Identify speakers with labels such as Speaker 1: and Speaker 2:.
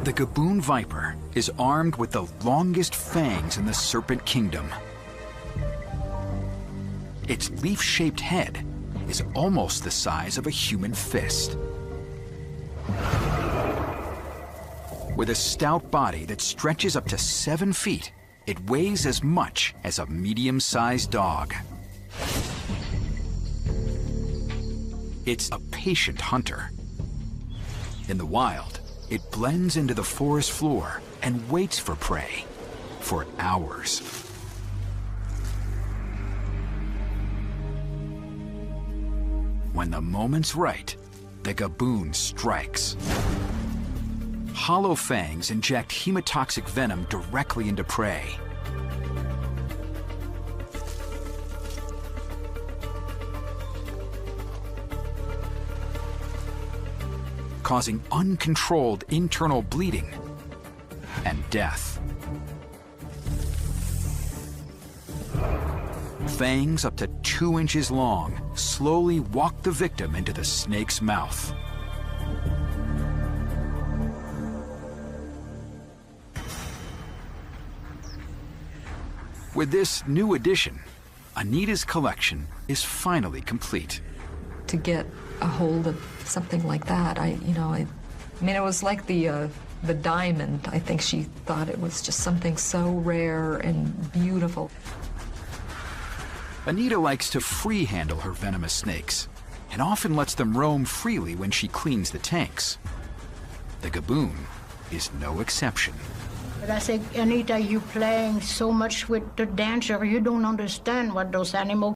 Speaker 1: The gaboon viper is armed with the longest fangs in the serpent kingdom. Its leaf-shaped head is almost the size of a human fist. With a stout body that stretches up to 7 feet, it weighs as much as a medium-sized dog. It's a patient hunter. In the wild, it blends into the forest floor and waits for prey for hours. When the moment's right, the gaboon strikes. Hollow fangs inject hemotoxic venom directly into prey. Causing uncontrolled internal bleeding and death. Fangs up to 2 inches long slowly walk the victim into the snake's mouth. With this new addition, Anita's collection is finally complete.
Speaker 2: To get a hold of something like that, I mean, it was like the diamond. I think she thought it was just something so rare and beautiful.
Speaker 1: Anita likes to free handle her venomous snakes and often lets them roam freely when she cleans the tanks. The gaboon is no exception.
Speaker 3: But I said, Anita, you're playing so much with the danger, you don't understand what those animals